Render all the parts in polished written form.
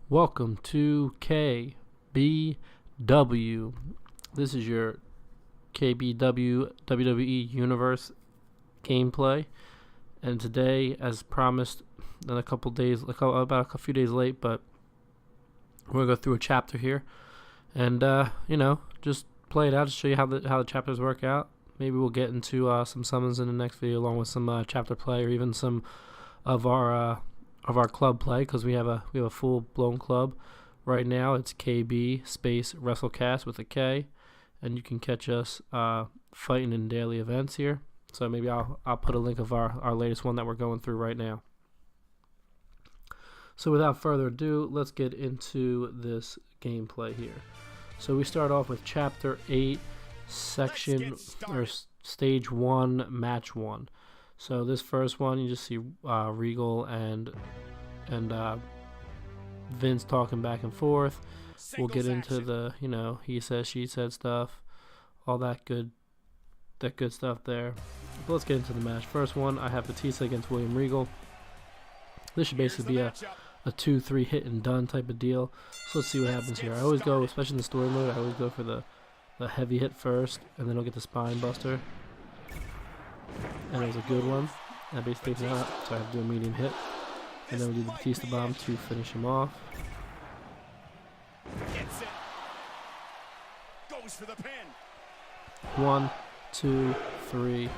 Welcome to KBW. This is your KBW WWE Universe gameplay, and today, as promised, in a couple days, about a few days late, but we're gonna go through a chapter here, and just play it out to show you how the chapters work out. Maybe we'll get into some summons in the next video, along with some chapter play, or even some of our club play, because we have a full blown club right now. It's KB space WrestleCast with a K, and you can catch us fighting in daily events here. So maybe I'll put a link of our latest one that we're going through right now. So without further ado, let's get into this gameplay here. So we start off with Chapter 8, Section or Stage 1, Match 1. So this first one, you just see Regal and Vince talking back and forth. We'll get into the he said, she said stuff, all that good stuff there. But let's get into the match. First one, I have Batista against William Regal. This should basically be a 2-3 hit and done type of deal. So let's see what happens here. I always go, especially in the story mode, I always go for the heavy hit first, and then I'll get the spine buster. And it was a good one. That basically takes it out, so I have to do a medium hit. And then we do the Batista bomb to finish him off. Gets it. Goes for the pin. 1, 2, 3.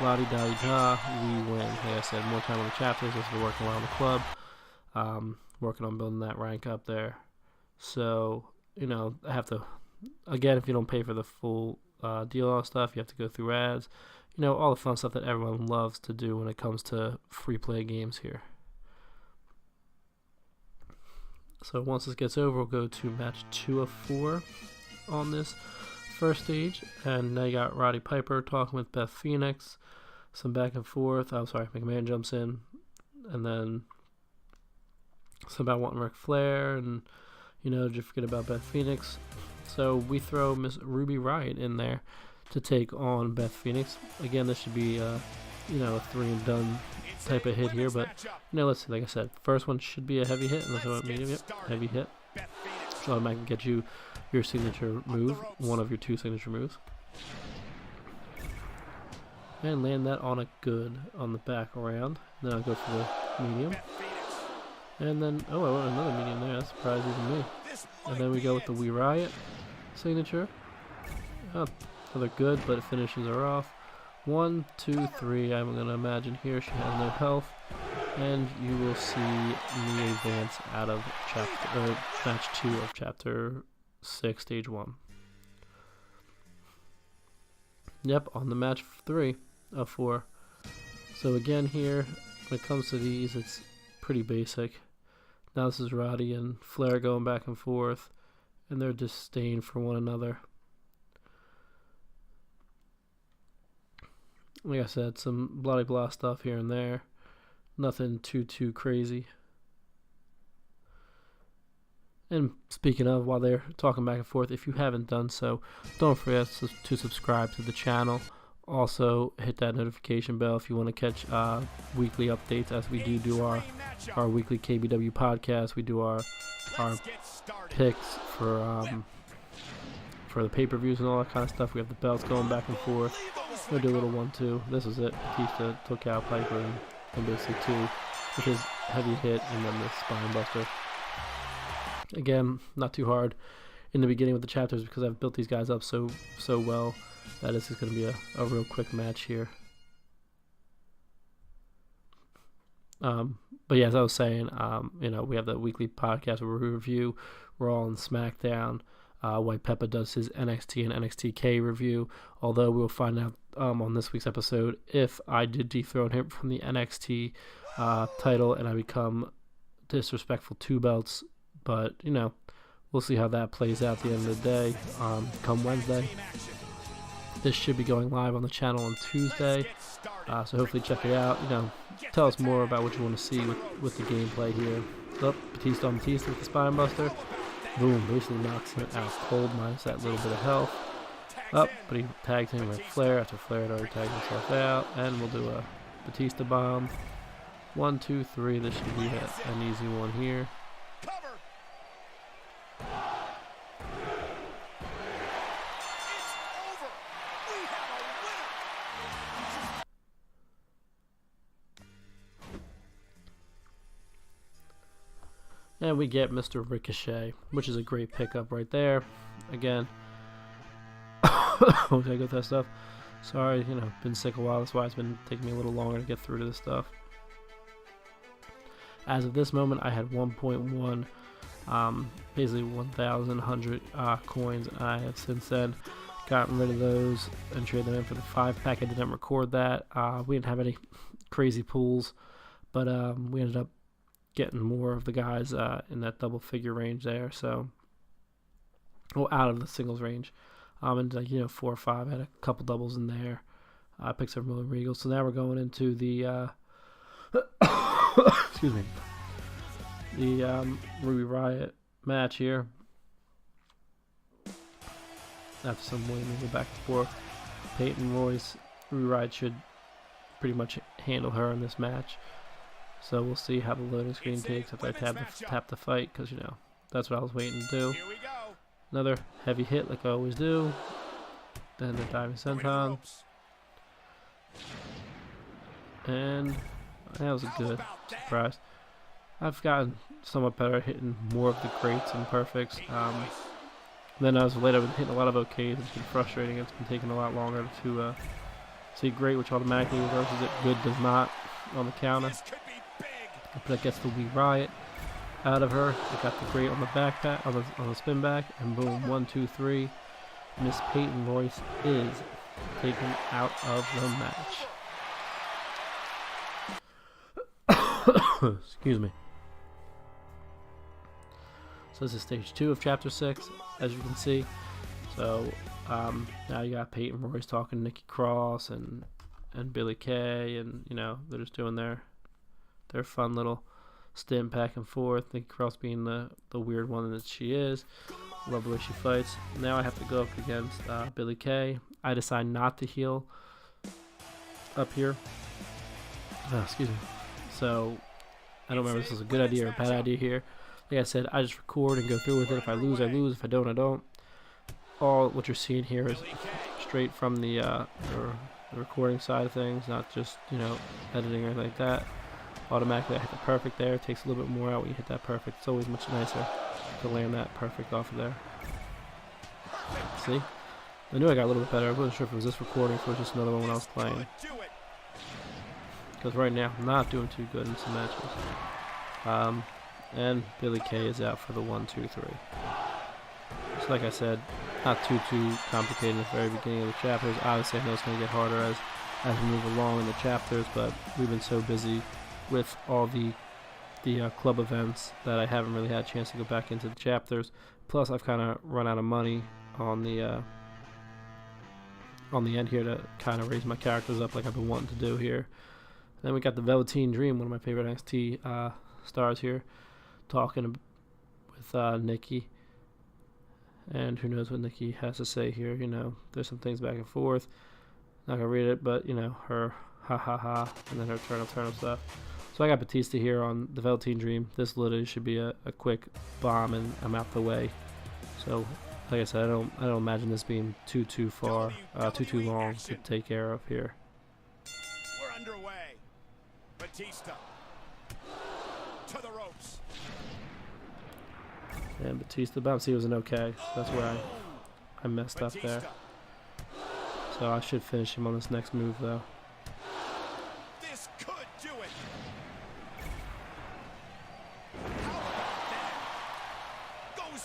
La-di-da-di-da. We win. Like I said, more time on the chapters. This is working around the club. Working on building that rank up there. So, I have to, again, if you don't pay for the full deal all stuff, you have to go through ads. All the fun stuff that everyone loves to do when it comes to free play games here. So once this gets over, we'll go to match 2 of 4 on this first stage. And now you got Roddy Piper talking with Beth Phoenix. Some back and forth. I'm sorry, McMahon jumps in. And then some about wanting Ric Flair. And, just forget about Beth Phoenix. So we throw Miss Ruby Riott in there to take on Beth Phoenix. Again, this should be a 3 and done type of hit here, but let's see. Like I said, first one should be a heavy hit, unless I want medium. Yep, heavy hit. So automatically get you your signature move, one of your 2 signature moves, and land that on a good on the back around. Then I'll go for the medium, and then I want another medium there. That surprised even me. And then we go with the We Riot signature. Another good, but it finishes her off. 1, 2, 3. I'm gonna imagine here she has no health, and you will see me advance out of match 2 of chapter 6, stage 1. Yep, on the match 3 of 4. So again here, when it comes to these, it's pretty basic. Now this is Roddy and Flair going back and forth, and their disdain for one another. Like I said, some bloody blah stuff here and there. Nothing too crazy. And speaking of, while they're talking back and forth, if you haven't done so, don't forget to subscribe to the channel. Also, hit that notification bell if you want to catch weekly updates, as we do our weekly KBW podcast. We do our picks for the pay-per-views and all that kind of stuff. We have the belts going back and forth. We'll do a little 1-2. This is it. Batista took out Piper and basically 2 with his heavy hit and then the spine buster. Again, not too hard in the beginning with the chapters, because I've built these guys up so well that this is going to be a real quick match here. But yeah, as I was saying, we have the weekly podcast where we review Raw and SmackDown. White Peppa does his NXT and NXTK review, although we'll find out on this week's episode if I did dethrone him from the NXT title and I become disrespectful 2 belts. But we'll see how that plays out at the end of the day. Come Wednesday, this should be going live on the channel on Tuesday, so hopefully check it out. Tell us more about what you want to see with the gameplay here. Batista on Batista with the spine buster. Boom, basically knocks him out cold, minus that little bit of health. But he tags him with Flair after Flair had already tagged himself out. And we'll do a Batista bomb. 1, 2, 3. This should be an easy one here. And we get Mr. Ricochet, which is a great pickup right there. Again, hope I go through that stuff. Sorry, been sick a while. That's why it's been taking me a little longer to get through to this stuff. As of this moment, I had 1.1, basically 1,100 coins. And I have since then gotten rid of those and traded them in for the 5-pack. I didn't record that. We didn't have any crazy pools, but we ended up getting more of the guys in that double figure range there. So, well, out of the singles range. And 4 or 5, I had a couple doubles in there. I picked some Rolling Regals. So now we're going into the excuse me, the Ruby Riott match here. After some waiting, we go back and forth. Peyton Royce, Ruby Riott should pretty much handle her in this match. So we'll see how the loading screen takes after I tap the fight, because that's what I was waiting to do. Another heavy hit like I always do. Then the diving senton. And that was a good surprise. I've gotten somewhat better at hitting more of the greats and perfects. Then as of late, I've been hitting a lot of OKs. It's been frustrating. It's been taking a lot longer to see great, which automatically reverses it. Good does not on the counter. But that gets the Wee Riot out of her. I got the great on the back pat, on the spin back, and boom, 1, 2, 3. Miss Peyton Royce is taken out of the match. Excuse me. So this is stage 2 of chapter 6, as you can see. So now you got Peyton Royce talking to Nikki Cross and Billie Kay, and they're just doing their fun little stint back and forth. Nikki Cross being the weird one that she is. Love the way she fights. Now I have to go up against Billie Kay. I decide not to heal up here. Excuse me. So I don't remember if this is a good idea or a bad idea here. Like I said, I just record and go through with it. If I lose, I lose. If I don't, I don't. All what you're seeing here is straight from the recording side of things, not just editing or anything like that. Automatically I hit the perfect there. It takes a little bit more out when you hit that perfect. It's always much nicer to land that perfect off of there. See? I knew I got a little bit better. I wasn't sure if it was this recording or if it was just another one when I was playing. Because right now I'm not doing too good in some matches. And Billie Kay is out for the 1, 2, 3. So like I said, not too complicated in the very beginning of the chapters. Obviously I know it's going to get harder as we move along in the chapters, but we've been so busy with all the club events that I haven't really had a chance to go back into the chapters. Plus I've kind of run out of money on the end here to kind of raise my characters up like I've been wanting to do here. Then we got the Velveteen Dream, one of my favorite NXT stars here, talking with Nikki. And who knows what Nikki has to say here. There's some things back and forth. Not going to read it, but, her ha ha ha, and then her turn up stuff. So I got Batista here on the Velveteen Dream. This literally should be a quick bomb, and I'm out the way. So, like I said, I don't imagine this being too far, too long to take care of here. We're underway. Batista to the ropes. And Batista bounce, he was an okay. That's where I messed up there. So I should finish him on this next move, though. This could do it.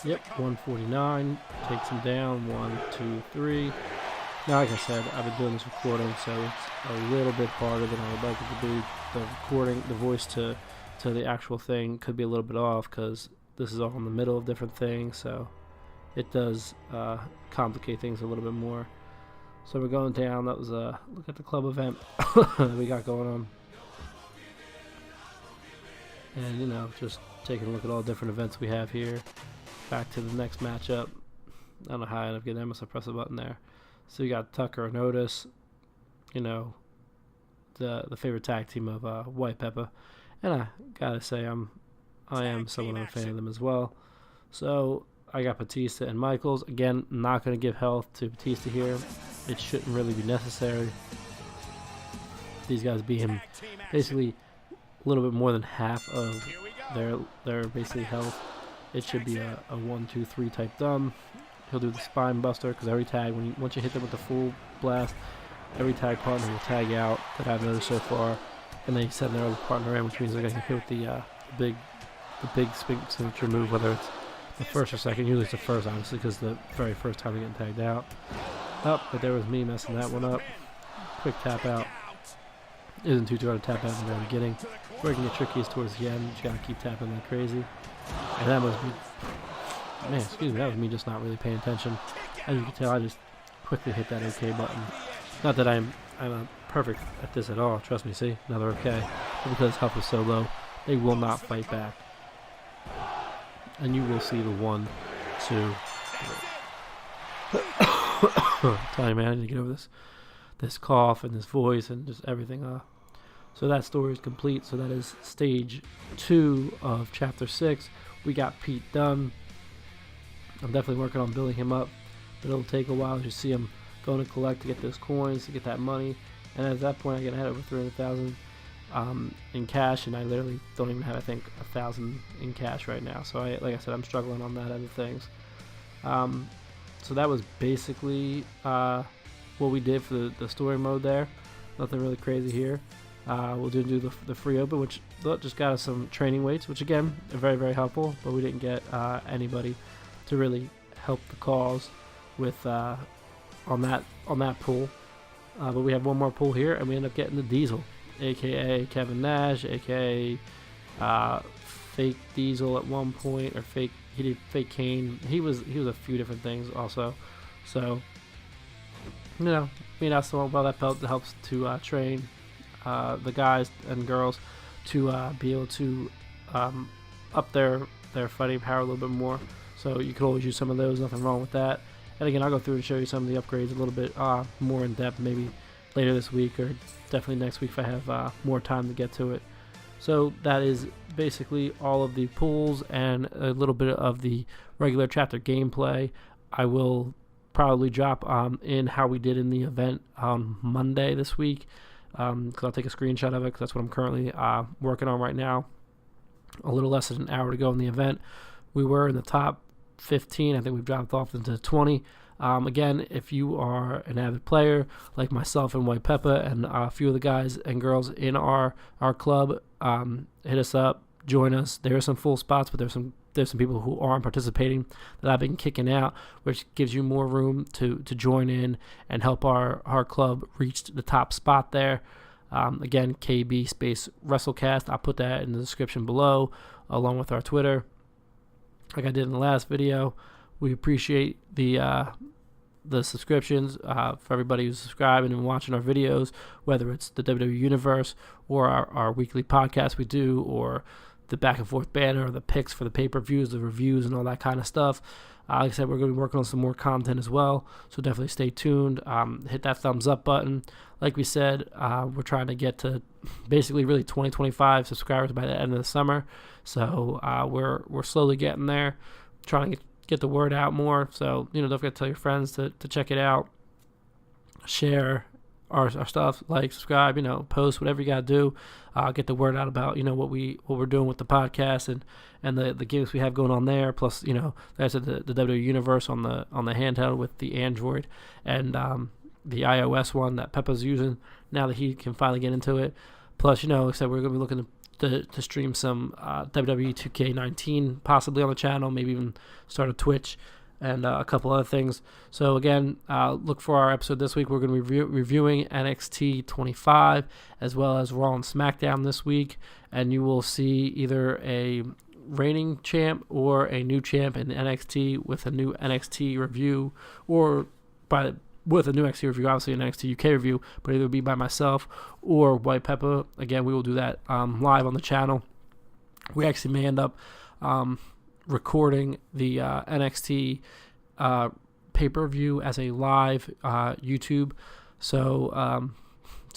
Yep, 149. Takes him down. 1, 2, 3. Now, like I said, I've been doing this recording, so it's a little bit harder than I would like it to be. The recording, the voice to the actual thing could be a little bit off because this is all in the middle of different things, so it does complicate things a little bit more. So we're going down. That was a look at the club event that we got going on. And, just taking a look at all the different events we have here. Back to the next matchup. I don't know how I ended up getting there. I must have pressed the button there. So you got Tucker and Otis, the favorite tag team of White Pepper. And I gotta say, I am somewhat a fan of them as well. So I got Batista and Michaels. Again, not going to give health to Batista here. It shouldn't really be necessary. These guys beat him basically a little bit more than half of their basically health. It should be a 1-2-3 type done. He'll do the spine buster because every tag, once you hit them with the full blast, every tag partner will tag out that I've noticed so far, and then you send their other partner in, which means they're going to hit with the big signature move, whether it's the first or second. Usually it's the first, obviously, because the very first time they're getting tagged out. But there was me messing that one up. Quick tap out. Isn't too hard to tap out in the very beginning. Where it can get tricky is towards the end. You just got to keep tapping like crazy. And that was me. Man, excuse me, that was me just not really paying attention. As you can tell, I just quickly hit that OK button. Not that I'm perfect at this at all. Trust me, see? Another OK. But because health is so low, they will not fight back. And you will see the 1, 2. I'm telling you, man, I need to get over this cough and this voice and just everything. So that story is complete. So that is stage 2 of chapter 6. We got Pete done. I'm definitely working on building him up, but it'll take a while as you see him going to collect to get those coins, to get that money. And at that point, I get ahead over 300,000 in cash, and I literally don't even have, I think, 1,000 in cash right now. So like I said, I'm struggling on that end of things. So that was basically what we did for the story mode there. Nothing really crazy here. We'll do the free open, which just got us some training weights, which again are very, very helpful. But we didn't get anybody to really help the cause with on that pool. But we have one more pool here, and we end up getting the Diesel, aka Kevin Nash, aka Fake Diesel at one point, or he did Fake Kane. He was a few different things also. So so well that helps to train the guys and girls to be able to up their fighting power a little bit more. So you could always use some of those. Nothing wrong with that. And again, I'll go through and show you some of the upgrades a little bit more in depth, maybe later this week or definitely next week if I have more time to get to it. So that is basically all of the pools and a little bit of the regular chapter gameplay. I will probably drop in how we did in the event on Monday this week, because I'll take a screenshot of it because that's what I'm currently working on right now. A little less than an hour to go in the event. We were in the top 15. I think we've dropped off into 20. Again, if you are an avid player like myself and White Peppa and a few of the guys and girls in our club, hit us up, join us. There are some full spots, but there's some people who aren't participating that I've been kicking out, which gives you more room to join in and help our club reach the top spot there. Again, KB space WrestleCast. I'll put that in the description below, along with our Twitter. Like I did in the last video, we appreciate the subscriptions for everybody who's subscribing and watching our videos, whether it's the WWE Universe or our weekly podcast we do, or the back and forth banner, or the picks for the pay-per-views, the reviews, and all that kind of stuff. Like I said, we're going to be working on some more content as well, so definitely stay tuned. Hit that thumbs up button. Like we said, we're trying to get to basically really 20-25 subscribers by the end of the summer. So we're slowly getting there, trying to get the word out more. So don't forget to tell your friends to check it out, share our stuff, like, subscribe, post, whatever you gotta do. Get the word out about what we're doing with the podcast and the gigs we have going on there. Plus, that's the WWE Universe on the handheld with the Android and the iOS one that Peppa's using now that he can finally get into it. Plus, like I said, we're gonna be looking to stream some WWE 2K19 possibly on the channel, maybe even start a Twitch and a couple other things. So again, look for our episode this week. We're going to be reviewing NXT 25 as well as Raw and SmackDown this week, and you will see either a reigning champ or a new champ in NXT with a new NXT review, or with a new NXT review, obviously an NXT UK review, but either be by myself or White Peppa. Again, we will do that live on the channel. We actually may end up recording the NXT pay-per-view as a live YouTube. So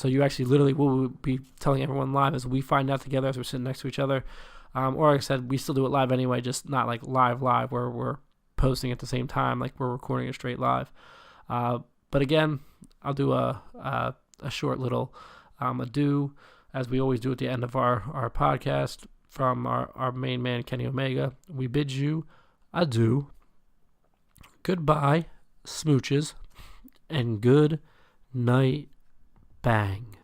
you actually literally will be telling everyone live as we find out together as we're sitting next to each other. Or like I said, we still do it live anyway, just not like live where we're posting at the same time, like we're recording it straight live. But again, I'll do a short little adieu, as we always do at the end of our podcast. from our main man, Kenny Omega, we bid you adieu, goodbye, smooches, and good night, bang.